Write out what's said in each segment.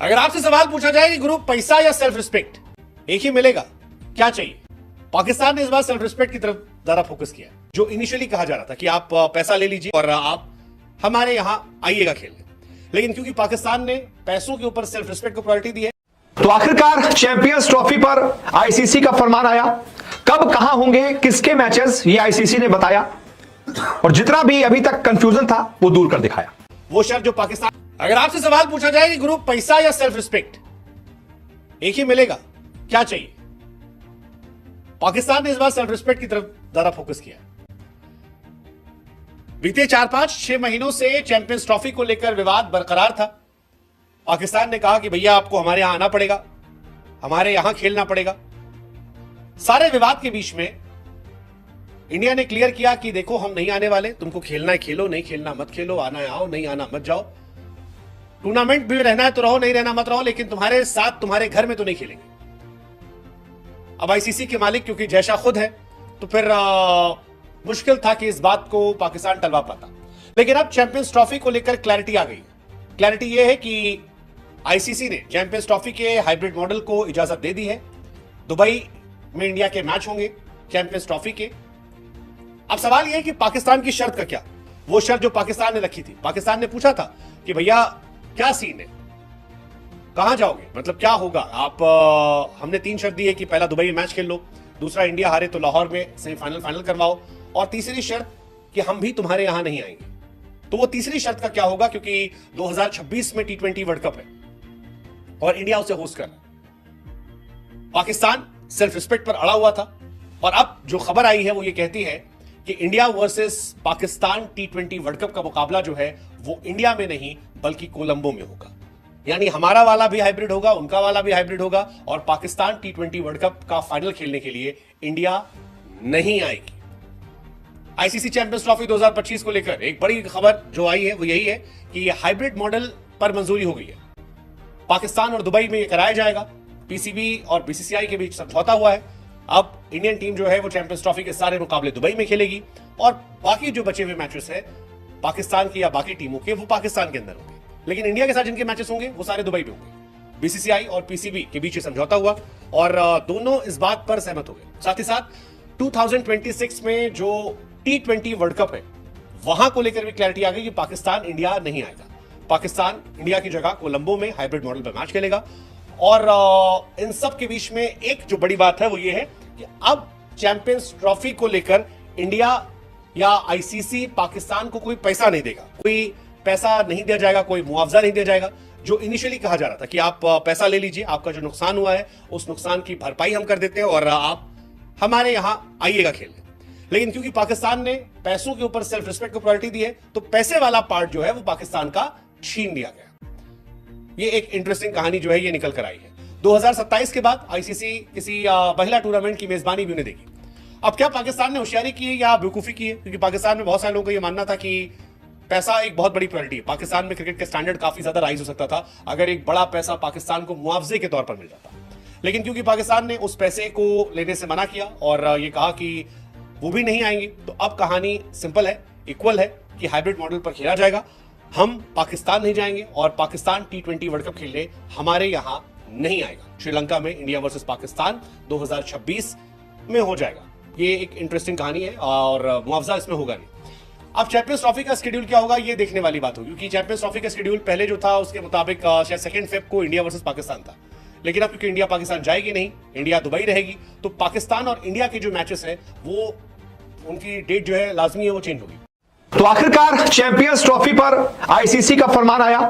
अगर आपसे सवाल पूछा जाए कि गुरु पैसा या सेल्फ रिस्पेक्ट एक ही मिलेगा, क्या चाहिए? पाकिस्तान ने इस बार सेल्फ रिस्पेक्ट की तरफ ज्यादा फोकस किया। जो इनिशियली कहा जा रहा था कि आप पैसा ले लीजिए और आप हमारे यहां आइएगा खेलने, लेकिन क्योंकि पाकिस्तान ने पैसों के ऊपर सेल्फ रिस्पेक्ट को प्रायोरिटी दी है, तो आखिरकार चैंपियंस ट्रॉफी पर आईसीसी का फरमान आया। कब कहां होंगे किसके मैचेस, ये आईसीसी ने बताया और जितना भी अभी तक कंफ्यूजन था वो दूर कर दिखाया। वो शर्त जो पाकिस्तान, अगर आपसे सवाल पूछा जाए कि गुरु पैसा या सेल्फ रिस्पेक्ट एक ही मिलेगा, क्या चाहिए? पाकिस्तान ने इस बार सेल्फ रिस्पेक्ट की तरफ ज्यादा फोकस किया। बीते 4-5-6 महीनों से चैंपियंस ट्रॉफी को लेकर विवाद बरकरार था। पाकिस्तान ने कहा कि भैया आपको हमारे यहां आना पड़ेगा, हमारे यहां खेलना पड़ेगा। सारे विवाद के बीच में इंडिया ने क्लियर किया कि देखो हम नहीं आने वाले, तुमको खेलना है खेलो, नहीं खेलना मत खेलो, आना है आओ, नहीं आना मत जाओ। टूर्नामेंट भी रहना है तो रहो, नहीं रहना मत रहो, लेकिन तुम्हारे साथ तुम्हारे घर में तो नहीं खेलेंगे। अब आईसीसी के मालिक क्योंकि जैशा खुद है, तो फिर मुश्किल था कि इस बात को पाकिस्तान टलवा पाता। लेकिन अब चैंपियंस ट्रॉफी को लेकर क्लैरिटी आ गई। क्लैरिटी यह है कि आईसीसी ने चैंपियंस ट्रॉफी के हाइब्रिड मॉडल को इजाजत दे दी है। दुबई में इंडिया के मैच होंगे चैंपियंस ट्रॉफी के। अब सवाल यह है कि पाकिस्तान की शर्त का क्या? वो शर्त जो पाकिस्तान ने रखी थी, पाकिस्तान ने पूछा था कि भैया क्या सीन है, कहां जाओगे, मतलब क्या होगा? आप हमने 3 शर्त दी है कि पहला दुबई में मैच खेल लो, दूसरा इंडिया हारे तो लाहौर में सेमीफाइनल फाइनल करवाओ, और तीसरी शर्त कि हम भी तुम्हारे यहां नहीं आएंगे। तो वो तीसरी शर्त का क्या होगा? क्योंकि 2026 में T20 वर्ल्ड कप है और इंडिया उसे होस्ट कर रहा है। पाकिस्तान सेल्फ रिस्पेक्ट पर अड़ा हुआ था और अब जो खबर आई है वो ये कहती है कि India versus Pakistan T20 world cup का मुकाबला जो है वो इंडिया में नहीं बल्कि कोलंबो में होगा। यानी हमारा वाला भी हाइब्रिड होगा, उनका वाला भी हाइब्रिड होगा, और पाकिस्तान T20 वर्ल्ड कप का फाइनल खेलने के लिए इंडिया नहीं आएगी। आईसीसी चैंपियंस ट्रॉफी 2025 को लेकर एक बड़ी खबर जो आई है वो यही है कि हाइब्रिड मॉडल पर मंजूरी हो गई है। पाकिस्तान और दुबई में यह कराया जाएगा। पीसीबी और बीसीसीआई के बीच समझौता हुआ है। अब इंडियन टीम जो है वो चैंपियंस ट्रॉफी के सारे मुकाबले दुबई में खेलेगी और बाकी जो बचे हुए मैचेस है पाकिस्तान की या बाकी टीमों के वो पाकिस्तान के अंदर होंगे, लेकिन इंडिया के साथ जिनके मैचेस होंगे वो सारे दुबई में होंगे। बीसीसीआई और पीसीबी के बीच समझौता हुआ और दोनों इस बात पर सहमत हो गए। साथ ही साथ 2026 में जो T20 वर्ल्ड कप है वहां को लेकर भी क्लैरिटी आ गई कि पाकिस्तान इंडिया नहीं आएगा। पाकिस्तान इंडिया की जगह कोलंबो में हाइब्रिड मॉडल पर मैच खेलेगा। और इन सब के बीच में एक जो बड़ी बात है वो ये है कि अब चैंपियंस ट्रॉफी को लेकर इंडिया या आईसीसी पाकिस्तान को कोई पैसा नहीं देगा, कोई पैसा नहीं दिया जाएगा, कोई मुआवजा नहीं दिया जाएगा। जो इनिशियली कहा जा रहा था कि आप पैसा ले लीजिए, आपका जो नुकसान हुआ है उस नुकसान की भरपाई हम कर देते हैं और आप हमारे यहां आइएगा खेलने। लेकिन क्योंकि पाकिस्तान ने पैसों के ऊपर सेल्फ रिस्पेक्ट को प्रायोरिटी दी है, तो पैसे वाला पार्ट जो है वो पाकिस्तान का छीन लिया गया। ये एक इंटरेस्टिंग कहानी जो है ये निकल कर आई है। 2027 के बाद आईसीसी किसी महिला टूर्नामेंट की मेजबानी भी उन्हें देगी। अब क्या पाकिस्तान ने होशियारी की है या बेवकूफी की है? क्योंकि पाकिस्तान में बहुत सारे लोगों का ये मानना था कि पैसा एक बहुत बड़ी प्रायोरिटी है। पाकिस्तान में क्रिकेट के स्टैंडर्ड काफी ज्यादा राइज हो सकता था अगर एक बड़ा पैसा पाकिस्तान को मुआवजे के तौर पर मिल जाता। लेकिन क्योंकि पाकिस्तान ने उस पैसे को लेने से मना किया और ये कहा कि वो भी नहीं आएंगे, तो अब कहानी सिंपल है, इक्वल है कि हाइब्रिड मॉडल पर खेला जाएगा। हम पाकिस्तान नहीं जाएंगे और पाकिस्तान T20 वर्ल्ड कप खेलने हमारे यहां नहीं आएगा। श्रीलंका में इंडिया वर्सेस पाकिस्तान 2026 में हो जाएगा। ये एक इंटरेस्टिंग कहानी है और मुआवजा इसमें होगा नहीं। अब चैंपियंस ट्रॉफी का शेड्यूल क्या होगा ये देखने वाली बात होगी, क्योंकि चैंपियंस ट्रॉफी का शेड्यूल पहले जो था उसके मुताबिक शायद 2 फेब को इंडिया वर्सेस पाकिस्तान था। लेकिन अब क्योंकि इंडिया पाकिस्तान जाएगी नहीं, इंडिया दुबई रहेगी, तो पाकिस्तान और इंडिया के जो मैचेस है वो उनकी डेट जो है लाजमी है वो चेंज होगी। तो आखिरकार चैंपियंस ट्रॉफी पर आईसीसी का फरमान आया।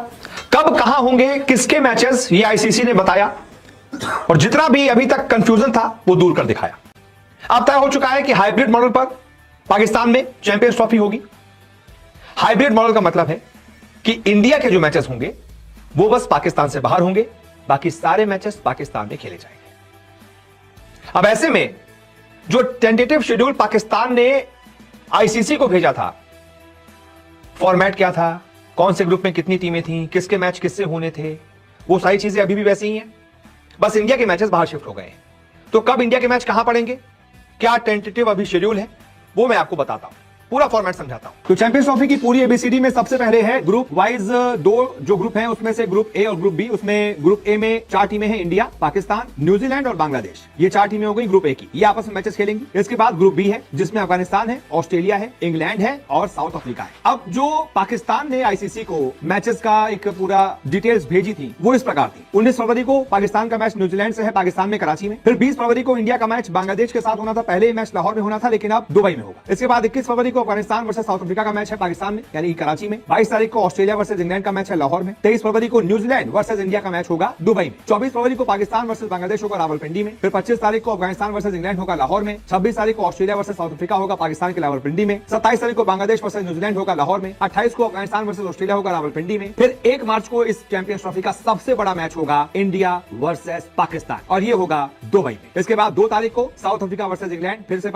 कब कहां होंगे किसके मैचेस, ये आईसीसी ने बताया और जितना भी अभी तक कंफ्यूजन था वो दूर कर दिखाया। अब तय हो चुका है कि हाइब्रिड मॉडल पर पाकिस्तान में चैंपियंस ट्रॉफी होगी। हाइब्रिड मॉडल का मतलब है कि इंडिया के जो मैचेस होंगे वो बस पाकिस्तान से बाहर होंगे, बाकी सारे मैचेस पाकिस्तान में खेले जाएंगे। अब ऐसे में जो टेंटेटिव शेड्यूल पाकिस्तान ने आईसीसी को भेजा था, फॉर्मेट क्या था, कौन से ग्रुप में कितनी टीमें थीं, किसके मैच किससे होने थे, वो सारी चीजें अभी भी वैसे ही हैं। बस इंडिया के मैचेस बाहर शिफ्ट हो गए हैं। तो कब इंडिया के मैच कहां पड़ेंगे, क्या टेंटेटिव अभी शेड्यूल है, वो मैं आपको बताता हूं। पूरा फॉर्मेट समझाता हूं। तो चैंपियंस ट्रॉफी की पूरी एबीसीडी में सबसे पहले है ग्रुप वाइज दो जो ग्रुप हैं, उसमें से ग्रुप ए और ग्रुप बी। उसमें ग्रुप ए में 4 टीमें हैं, इंडिया, पाकिस्तान, न्यूजीलैंड और बांग्लादेश। ये 4 टीमें हो गई ग्रुप ए की, ये आपस में मैचेस खेलेंगी। इसके बाद ग्रुप बी है, जिसमें अफगानिस्तान है, ऑस्ट्रेलिया है, इंग्लैंड है और साउथ अफ्रीका है। अब जो पाकिस्तान ने आईसीसी को मैचेस का एक पूरा डिटेल्स भेजी थी वो इस प्रकार थी। 19 फरवरी को पाकिस्तान का मैच न्यूजीलैंड से है, पाकिस्तान में, कराची में। फिर 20 फरवरी को इंडिया का मैच बांग्लादेश के साथ होना था। पहले मैच लाहौर में होना था, लेकिन अब दुबई में होगा। इसके बाद 21 फरवरी को अफगानिस्तान वर्सेस साउथ अफ्रीका का मैच है पाकिस्तान में, यानी कराची में। 22 तारीख को ऑस्ट्रेलिया वर्सेस इंग्लैंड का मैच है लाहौर में। 23 फरवरी को न्यूजीलैंड वर्सेस इंडिया का मैच होगा दुबई में। 24 फरवरी को पाकिस्तान वर्सेस बांग्लादेश होगा रावलपिंडी में। फिर 25 तारीख को अफगानिस्तान वर्सेस इंग्लैंड होगा लाहौर में। 26 तारीख को ऑस्ट्रेलिया वर्सेस साउथ अफ्रीका होगा पाकिस्तान के रावलपिंडी में। 27 तारीख को बांग्लादेश वर्सेस न्यूजीलैंड होगा लाहौर में। 28 को अफगानिस्तान वर्सेस ऑस्ट्रेलिया होगा रावलपिंडी में। फिर 1 मार्च को इस चैंपियंस ट्रॉफी का सबसे बड़ा मैच होगा इंडिया वर्सेस पाकिस्तान, और ये होगा दुबई में। इसके बाद 2 तारीख को साउथ अफ्रीका वर्सेस इंग्लैंड, फिर से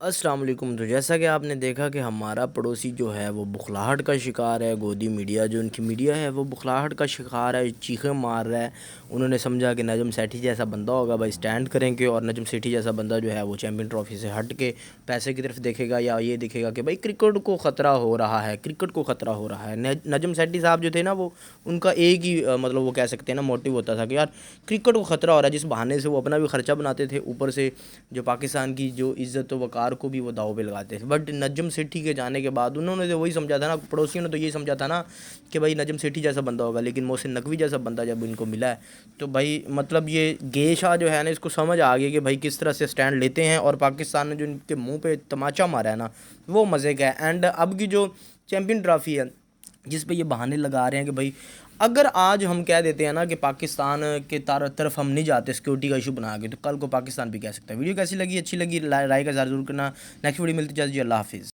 अस्सलाम वालेकुम। तो जैसा कि आपने देखा कि हमारा पड़ोसी जो है वो बुखलाहट का शिकार है। गोदी मीडिया जो उनकी मीडिया है वो बुखलाहट का शिकार है, चीखें मार रहा है। उन्होंने समझा कि नजम सेठी जैसा बंदा होगा भाई, स्टैंड करेंगे और नजम सेठी जैसा बंदा जो है वो चैम्पियन ट्रॉफी से हट के पैसे की तरफ देखेगा, या ये देखेगा कि भाई क्रिकेट को ख़तरा हो रहा है, क्रिकेट को ख़तरा हो रहा है। नजम सेठी साहब जो थे ना, वो उनका एक ही मतलब वो कह सकते हैं ना मोटिव होता था कि यार क्रिकेट को ख़तरा हो रहा है, जिस बहाने से वो अपना भी ख़र्चा बनाते थे, ऊपर से जो पाकिस्तान की जो इज़्ज़त व वक़ार को भी वो दाव पे लगाते थे। बट नजम सेठी के जाने के बाद उन्होंने तो वही समझा था ना, पड़ोसियों ने तो यही समझा था ना कि भाई नजम सेठी जैसा बंदा होगा, लेकिन मोहसिन नकवी जैसा बंदा जब इनको मिला है तो भाई मतलब ये गेशा जो है ना, इसको समझ आ गई कि भाई किस तरह से स्टैंड लेते हैं। और पाकिस्तान ने जो इनके मुंह पे तमाचा मारा है ना, वो मज़े का है। एंड अब की जो चैम्पियन ट्रॉफी है जिस पे ये बहाने लगा रहे हैं कि भाई अगर आज हम कह देते हैं ना कि पाकिस्तान के तरफ हम नहीं जाते सिक्योरिटी का इशू बना के, तो कल को पाकिस्तान भी कह सकता है। वीडियो कैसी लगी? अच्छी लगी राय का ज़रूर करना। नेक्स्ट वीडियो मिलती है जी, अल्लाह हाफिज़।